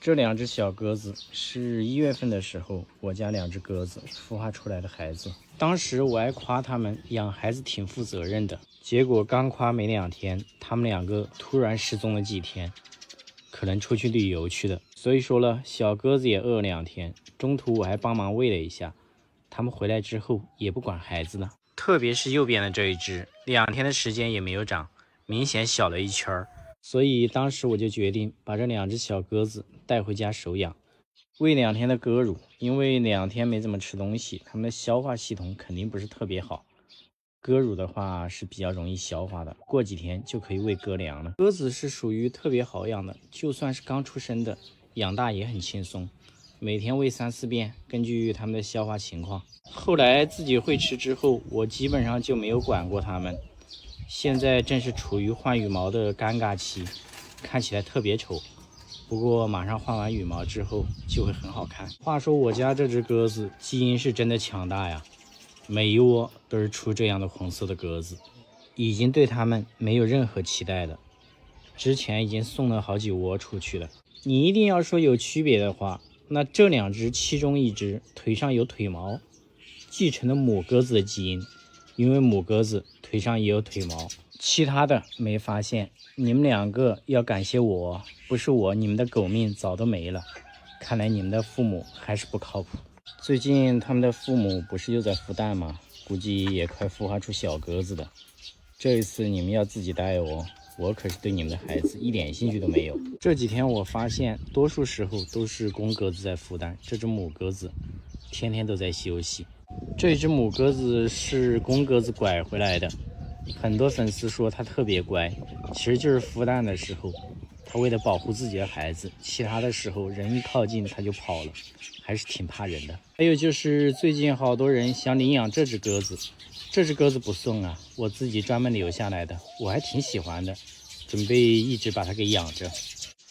这两只小鸽子是1月份的时候，我家2只鸽子孵化出来的孩子。当时我还夸它们养孩子挺负责任的，结果刚夸没2天，它们2个突然失踪了几天，可能出去旅游去的。所以说了，小鸽子也饿了2天，中途我还帮忙喂了一下。它们回来之后也不管孩子了，特别是右边的这一只，2天的时间也没有长，明显小了一圈儿。所以当时我就决定把这2只小鸽子带回家手养，喂2天的鸽乳，因为2天没怎么吃东西，它们的消化系统肯定不是特别好。鸽乳的话是比较容易消化的，过几天就可以喂鸽粮了。鸽子是属于特别好养的，就算是刚出生的，养大也很轻松。每天喂3、4遍，根据它们的消化情况。后来自己会吃之后，我基本上就没有管过它们。现在正是处于换羽毛的尴尬期，看起来特别丑，不过马上换完羽毛之后就会很好看。话说我家这只鸽子基因是真的强大呀，每一窝都是出这样的红色的鸽子，已经对它们没有任何期待了。之前已经送了好几窝出去了。你一定要说有区别的话，那这2只其中1只腿上有腿毛，继承了母鸽子的基因，因为母鸽子腿上也有腿毛，其他的没发现。你们2个要感谢我，不是我，你们的狗命早都没了。看来你们的父母还是不靠谱。最近他们的父母不是又在孵蛋吗？估计也快孵化出小鸽子的。这一次你们要自己带哦，我可是对你们的孩子一点兴趣都没有。这几天我发现多数时候都是公鸽子在孵蛋，这只母鸽子天天都在休息。这只母鸽子是公鸽子拐回来的，很多粉丝说它特别乖，其实就是孵蛋的时候它为了保护自己的孩子，其他的时候人一靠近它就跑了，还是挺怕人的。还有就是最近好多人想领养这只鸽子，这只鸽子不送啊，我自己专门留下来的，我还挺喜欢的，准备一直把它给养着。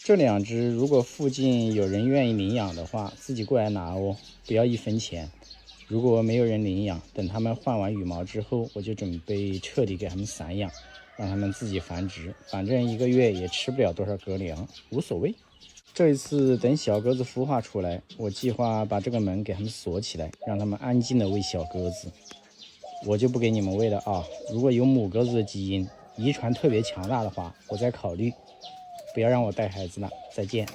这2只如果附近有人愿意领养的话，自己过来拿哦，不要1分钱。如果没有人领养，等它们换完羽毛之后，我就准备彻底给它们散养，让它们自己繁殖，反正1个月也吃不了多少鸽粮，无所谓。这一次等小鸽子孵化出来，我计划把这个门给它们锁起来，让它们安静的喂小鸽子。我就不给你们喂了啊，如果有母鸽子的基因，遗传特别强大的话，我再考虑。不要让我带孩子了，再见。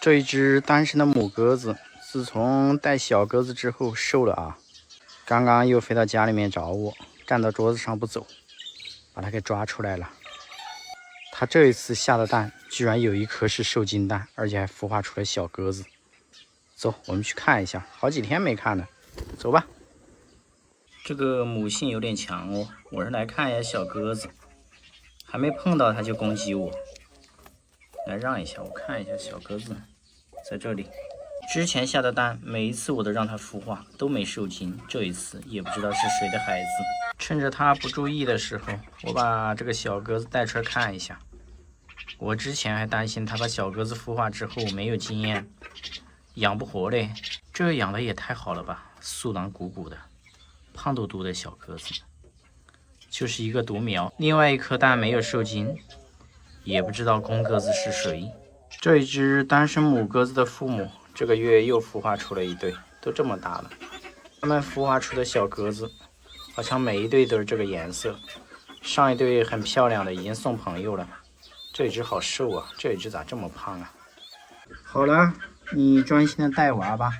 这一只单身的母鸽子自从带小鸽子之后瘦了啊，刚刚又飞到家里面找我，站到桌子上不走，把它给抓出来了。它这一次下的蛋居然有1颗是受精蛋，而且还孵化出了小鸽子。走，我们去看一下，好几天没看了，走吧。这个母性有点强哦，我是来看一下小鸽子，还没碰到它就攻击我。来让一下，我看一下小鸽子在这里。之前下的蛋每一次我都让它孵化，都没受精，这一次也不知道是谁的孩子。趁着它不注意的时候，我把这个小鸽子带出来看一下。我之前还担心它把小鸽子孵化之后没有经验，养不活嘞。这养的也太好了吧，素囊鼓鼓的，胖嘟嘟的小鸽子，就是一个独苗。另外1颗蛋没有受精，也不知道公鸽子是谁。这一只单身母鸽子的父母这个月又孵化出了1对，都这么大了。它们孵化出的小鸽子好像每1对都是这个颜色。上1对很漂亮的已经送朋友了，这一只好瘦啊，这一只咋这么胖啊？好了，你专心的带娃吧，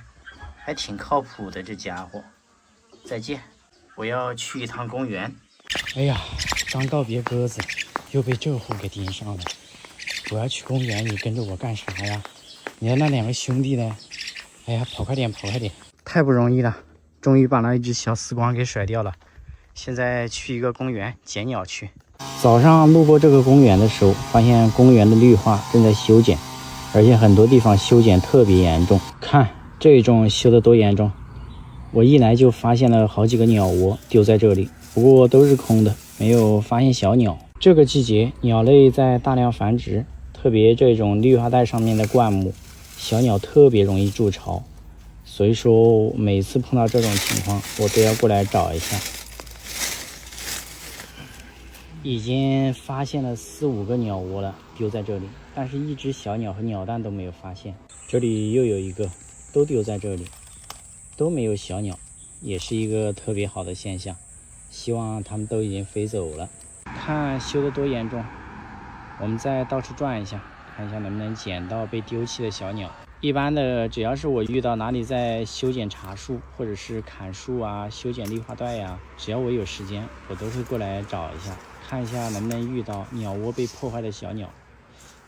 还挺靠谱的这家伙。再见，我要去一趟公园。哎呀，刚告别鸽子，又被这货给盯上了。我要去公园，你跟着我干啥呀？你的那2个兄弟呢？哎呀，跑快点，跑快点！太不容易了，终于把那1只小丝瓜给甩掉了。现在去一个公园捡鸟去。早上路过这个公园的时候，发现公园的绿化正在修剪，而且很多地方修剪特别严重。看这种修得多严重！我一来就发现了好几个鸟窝丢在这里，不过都是空的，没有发现小鸟。这个季节鸟类在大量繁殖，特别这种绿化带上面的灌木，小鸟特别容易筑巢，所以说每次碰到这种情况，我都要过来找一下。已经发现了4、5个鸟窝了，丢在这里，但是一只小鸟和鸟蛋都没有发现。这里又有一个，都丢在这里，都没有小鸟，也是一个特别好的现象。希望它们都已经飞走了。看修得多严重，我们再到处转一下，看一下能不能捡到被丢弃的小鸟。一般的，只要是我遇到哪里在修剪茶树，或者是砍树啊、修剪绿化带呀，只要我有时间，我都会过来找一下，看一下能不能遇到鸟窝被破坏的小鸟。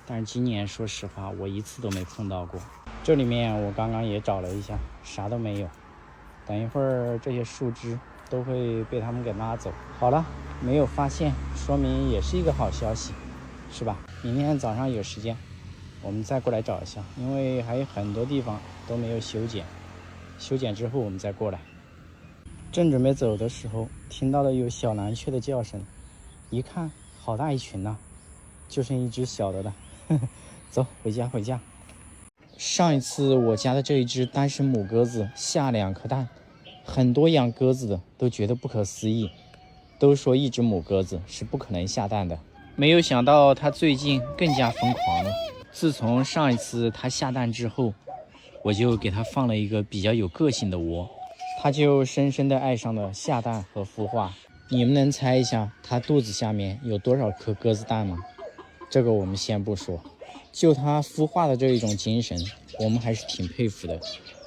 但是今年说实话，我一次都没碰到过。这里面我刚刚也找了一下，啥都没有。等一会儿这些树枝都会被他们给拉走。好了，没有发现，说明也是一个好消息，是吧？明天早上有时间，我们再过来找一下，因为还有很多地方都没有修剪，修剪之后我们再过来。正准备走的时候，听到了有小蓝雀的叫声，一看好大一群呐，就剩一只小的了。走，回家回家。上一次我家的这一只单身母鸽子下2颗蛋，很多养鸽子的都觉得不可思议，都说一只母鸽子是不可能下蛋的。没有想到它最近更加疯狂了。自从上一次它下蛋之后，我就给它放了一个比较有个性的窝，它就深深地爱上了下蛋和孵化。你们能猜一下它肚子下面有多少颗鸽子蛋吗？这个我们先不说，就它孵化的这一种精神，我们还是挺佩服的。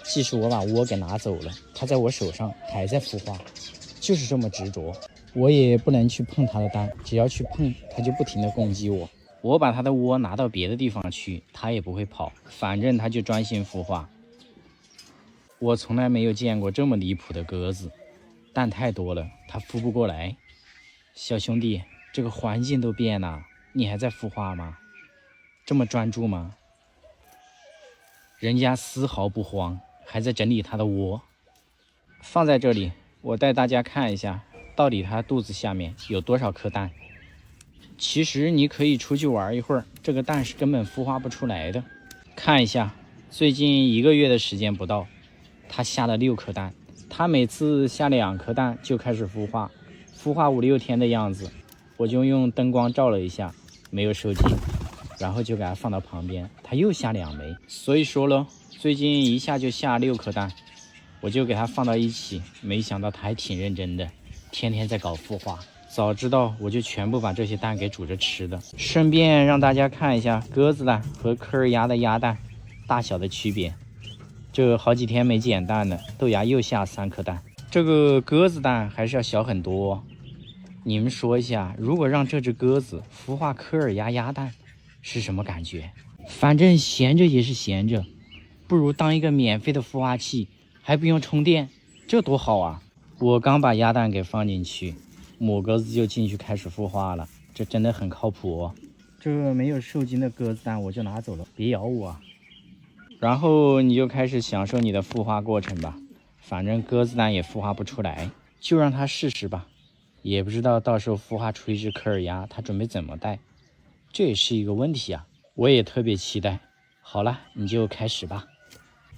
即使我把窝给拿走了，它在我手上还在孵化，就是这么执着。我也不能去碰它的蛋，只要去碰，它就不停地攻击我。我把它的窝拿到别的地方去，它也不会跑，反正它就专心孵化。我从来没有见过这么离谱的鸽子，蛋太多了，它孵不过来。小兄弟，这个环境都变了，你还在孵化吗？这么专注吗？人家丝毫不慌，还在整理它的窝。放在这里，我带大家看一下，到底它肚子下面有多少颗蛋。其实你可以出去玩一会儿，这个蛋是根本孵化不出来的。看一下，最近1个月的时间不到，它下了6颗蛋。它每次下2颗蛋就开始孵化，孵化5、6天的样子。我就用灯光照了一下，没有受精，然后就给它放到旁边，它又下2枚。所以说了，最近一下就下6颗蛋，我就给它放到一起。没想到它还挺认真的，天天在搞孵化。早知道我就全部把这些蛋给煮着吃的。顺便让大家看一下鸽子蛋和科尔鸭的鸭蛋大小的区别。这好几天没捡蛋了，豆芽又下3颗蛋。这个鸽子蛋还是要小很多。你们说一下，如果让这只鸽子孵化科尔鸭鸭蛋是什么感觉？反正闲着也是闲着，不如当一个免费的孵化器，还不用充电，这多好啊！我刚把鸭蛋给放进去，母鸽子就进去开始孵化了，这真的很靠谱哦。这个没有受精的鸽子蛋我就拿走了，别咬我啊。然后你就开始享受你的孵化过程吧，反正鸽子蛋也孵化不出来，就让它试试吧。也不知道到时候孵化出一只科尔鸭，它准备怎么带，这也是一个问题啊。我也特别期待。好了，你就开始吧。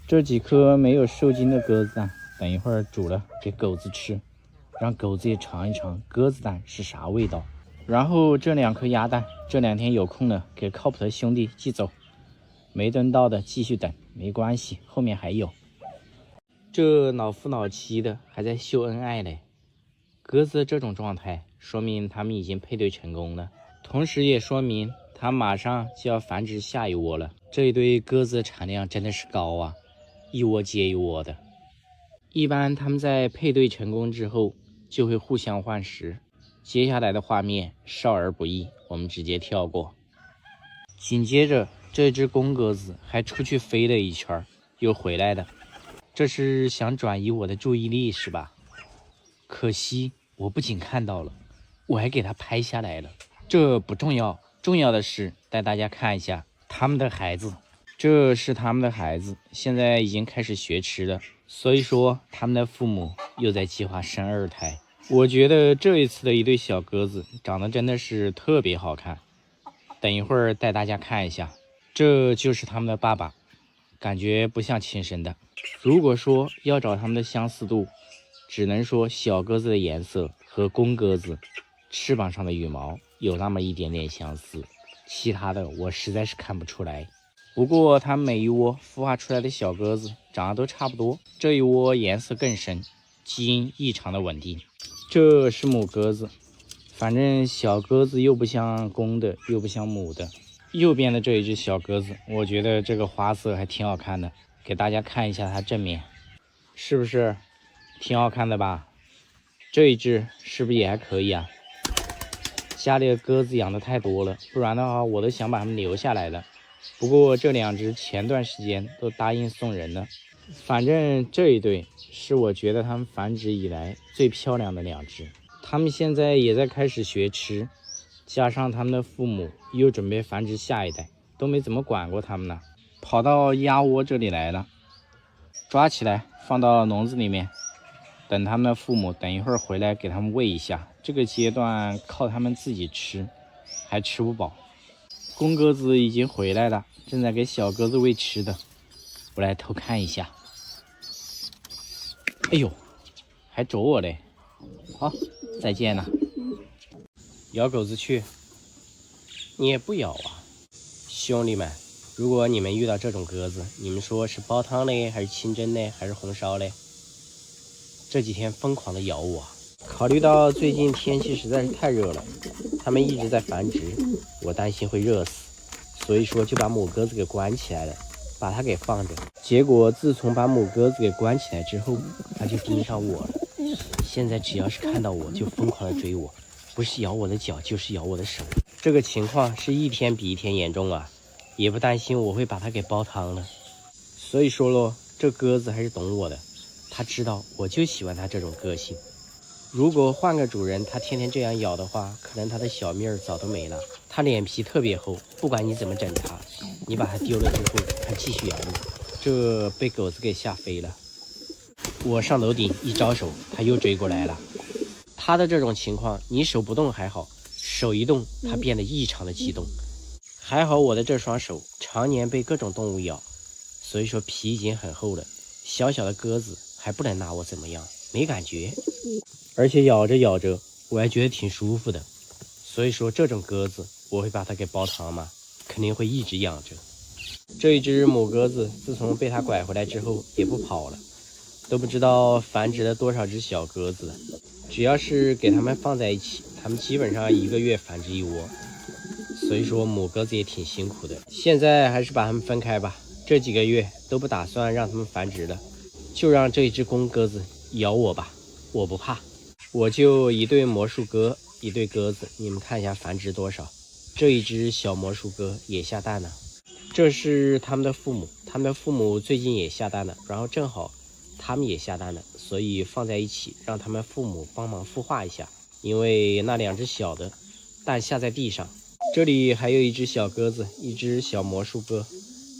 这几颗没有受精的鸽子蛋，等一会儿煮了给狗子吃，让狗子也尝一尝鸽子蛋是啥味道。然后这2颗鸭蛋，这2天有空了给靠谱的兄弟寄走，没等到的继续等，没关系，后面还有。这老夫老妻的还在秀恩爱嘞。鸽子的这种状态，说明它们已经配对成功了，同时也说明它马上就要繁殖下一窝了。这一对鸽子的产量真的是高啊，一窝接一窝的。一般它们在配对成功之后，就会互相换食。接下来的画面少儿不宜，我们直接跳过。紧接着，这只公鸽子还出去飞了一圈，又回来了。这是想转移我的注意力是吧？可惜我不仅看到了，我还给它拍下来了。这不重要，重要的是带大家看一下他们的孩子。这是他们的孩子，现在已经开始学吃了，所以说他们的父母又在计划生2胎。我觉得这一次的一对小鸽子长得真的是特别好看，等一会儿带大家看一下。这就是他们的爸爸，感觉不像亲生的。如果说要找他们的相似度，只能说小鸽子的颜色和公鸽子翅膀上的羽毛有那么一点点相似，其他的我实在是看不出来。不过它每一窝孵化出来的小鸽子长得都差不多，这一窝颜色更深，基因异常的稳定。这是母鸽子，反正小鸽子又不像公的，又不像母的。右边的这一只小鸽子，我觉得这个花色还挺好看的，给大家看一下它正面，是不是挺好看的吧？这一只是不是也还可以啊？家里的鸽子养的太多了，不然的话我都想把它们留下来了。不过这两只前段时间都答应送人了。反正这一对是我觉得它们繁殖以来最漂亮的两只。它们现在也在开始学吃，加上它们的父母又准备繁殖下一代，都没怎么管过它们呢，跑到鸭窝这里来了。抓起来放到笼子里面，等他们的父母等一会儿回来给他们喂一下。这个阶段靠他们自己吃还吃不饱。公鸽子已经回来了，正在给小鸽子喂吃的。我来偷看一下。哎呦，还啄我嘞！好，再见了。咬狗子去。你也不咬啊。兄弟们，如果你们遇到这种鸽子，你们说是煲汤嘞，还是清蒸嘞，还是红烧嘞？这几天疯狂的咬我。考虑到最近天气实在是太热了，它们一直在繁殖，我担心会热死，所以说就把母鸽子给关起来了，把它给放着。结果自从把母鸽子给关起来之后，它就盯上我了。现在只要是看到我就疯狂的追我，不是咬我的脚就是咬我的手。这个情况是一天比一天严重啊，也不担心我会把它给煲汤了。所以说咯，这鸽子还是懂我的，它知道我就喜欢它这种个性。如果换个主人，它天天这样咬的话，可能它的小命儿早都没了。它脸皮特别厚，不管你怎么整它，你把它丢了之后，它继续咬你。这被狗子给吓飞了。我上楼顶一招手，它又追过来了。它的这种情况，你手不动还好，手一动，它变得异常的激动。还好我的这双手常年被各种动物咬，所以说皮已经很厚了。小小的鸽子还不能拿我怎么样，没感觉。而且咬着咬着，我还觉得挺舒服的。所以说这种鸽子，我会把它给煲汤嘛，肯定会一直养着。这一只母鸽子自从被它拐回来之后，也不跑了，都不知道繁殖了多少只小鸽子了。只要是给它们放在一起，它们基本上1个月繁殖一窝。所以说母鸽子也挺辛苦的。现在还是把它们分开吧，这几个月都不打算让它们繁殖了，就让这一只公鸽子咬我吧，我不怕。我就一对魔术鸽，一对鸽子，你们看一下繁殖多少。这一只小魔术鸽也下蛋了，这是他们的父母，他们的父母最近也下蛋了，然后正好他们也下蛋了，所以放在一起让他们父母帮忙孵化一下。因为那2只小的蛋下在地上，这里还有一只小鸽子，一只小魔术鸽，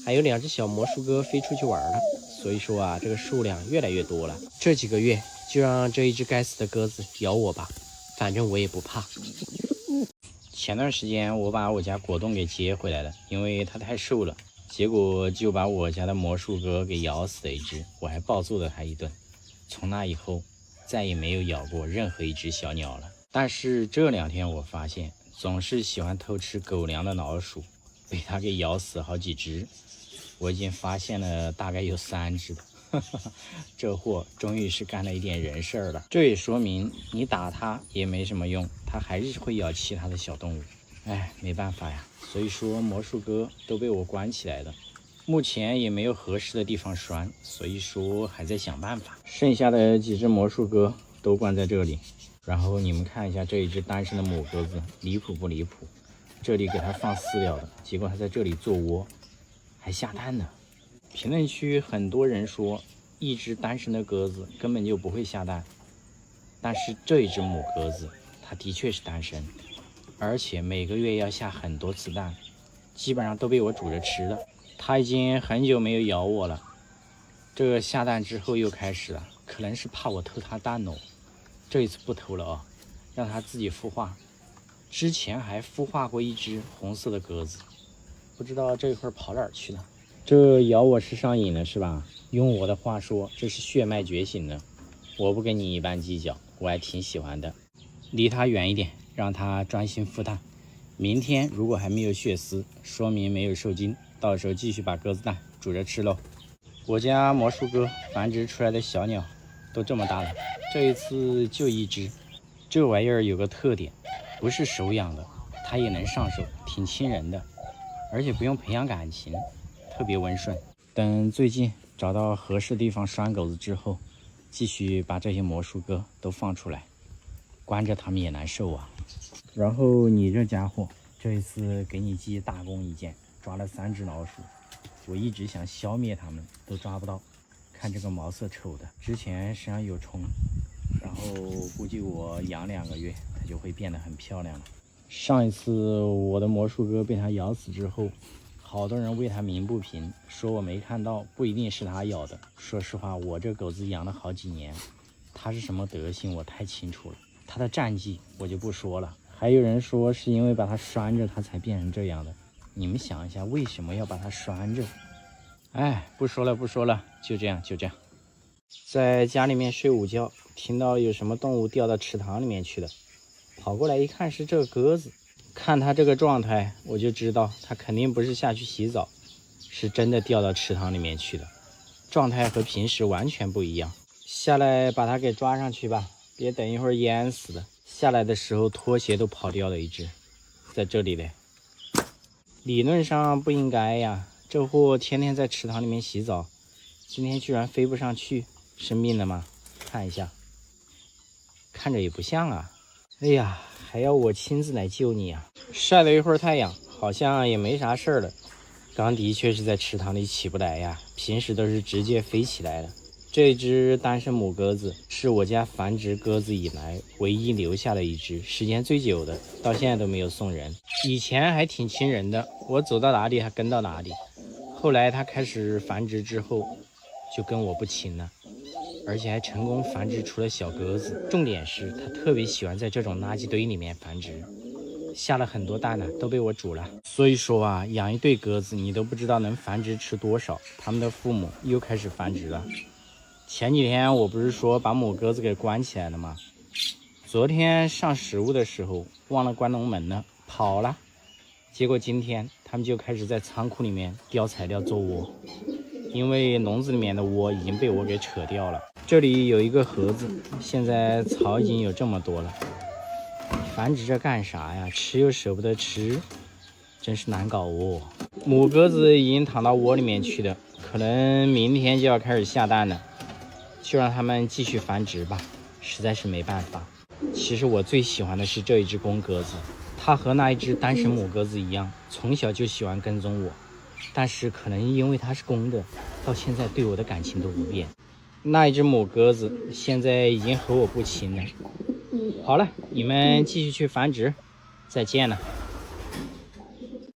还有2只小魔术鸽飞出去玩了，所以说啊，这个数量越来越多了。这几个月就让这一只该死的鸽子咬我吧，反正我也不怕。前段时间我把我家果冻给接回来了，因为它太瘦了，结果就把我家的魔术鸽给咬死了一只，我还暴揍了它一顿。从那以后再也没有咬过任何一只小鸟了。但是这2天我发现总是喜欢偷吃狗粮的老鼠被它给咬死好几只，我已经发现了大概有3只了。这货终于是干了一点人事儿了。这也说明你打它也没什么用，它还是会咬其他的小动物。哎，没办法呀，所以说魔术鸽都被我关起来了，目前也没有合适的地方拴，所以说还在想办法。剩下的几只魔术鸽都关在这里，然后你们看一下这一只单身的母鸽子，离谱不离谱？这里给它放饲料的，结果它在这里做窝，还下蛋呢。评论区很多人说一只单身的鸽子根本就不会下蛋，但是这一只母鸽子它的确是单身，而且每个月要下很多次蛋，基本上都被我煮着吃了。它已经很久没有咬我了，这个下蛋之后又开始了，可能是怕我偷它蛋哦。这一次不偷了啊，让它自己孵化。之前还孵化过一只红色的鸽子，不知道这一会儿跑哪儿去了。这咬我是上瘾了是吧？用我的话说，这是血脉觉醒了。我不跟你一般计较，我还挺喜欢的。离它远一点，让它专心孵蛋。明天如果还没有血丝，说明没有受精，到时候继续把鸽子蛋煮着吃喽。我家魔术鸽繁殖出来的小鸟都这么大了，这一次就一只。这玩意儿有个特点，不是手养的，它也能上手，挺亲人的，而且不用培养感情，特别温顺。等最近找到合适地方拴狗子之后，继续把这些魔术鸽都放出来，关着它们也难受啊。然后你这家伙，这一次给你记大功一件，抓了3只老鼠。我一直想消灭它们，都抓不到。看这个毛色丑的，之前身上有虫，然后估计我养2个月，它就会变得很漂亮了。上一次我的魔术鸽被它咬死之后，好多人为它鸣不平，说我没看到，不一定是它咬的。说实话，我这狗子养了好几年，它是什么德行我太清楚了。它的战绩我就不说了，还有人说是因为把它拴着它才变成这样的。你们想一下，为什么要把它拴着？哎，不说了，就这样。在家里面睡午觉，听到有什么动物掉到池塘里面去了，跑过来一看是这个鸽子。看它这个状态，我就知道它肯定不是下去洗澡，是真的掉到池塘里面去的，状态和平时完全不一样。下来把它给抓上去吧，别等一会儿淹死的。下来的时候拖鞋都跑掉了一只，在这里嘞。理论上不应该呀，这货天天在池塘里面洗澡，今天居然飞不上去，生病了吗？看一下，看着也不像啊。哎呀，还要我亲自来救你啊！晒了一会儿太阳，好像也没啥事儿了。刚的确是在池塘里起不来呀，平时都是直接飞起来的。这只单身母鸽子是我家繁殖鸽子以来唯一留下的一只，时间最久的，到现在都没有送人。以前还挺亲人的，我走到哪里它跟到哪里。后来它开始繁殖之后，就跟我不亲了，而且还成功繁殖出了小鸽子。重点是它特别喜欢在这种垃圾堆里面繁殖，下了很多蛋呢，都被我煮了。所以说啊，养一对鸽子你都不知道能繁殖吃多少，它们的父母又开始繁殖了。前几天我不是说把母鸽子给关起来了吗？昨天上食物的时候忘了关笼门了，跑了。结果今天他们就开始在仓库里面叼材料做窝，因为笼子里面的窝已经被我给扯掉了。这里有一个盒子，现在草已经有这么多了。繁殖着干啥呀？吃又舍不得吃，真是难搞哦。母鸽子已经躺到窝里面去了，可能明天就要开始下蛋了。就让它们继续繁殖吧，实在是没办法。其实我最喜欢的是这一只公鸽子，它和那一只单身母鸽子一样，从小就喜欢跟踪我，但是可能因为它是公的，到现在对我的感情都不变。那一只母鸽子现在已经和我不亲了。好了，你们继续去繁殖，再见了。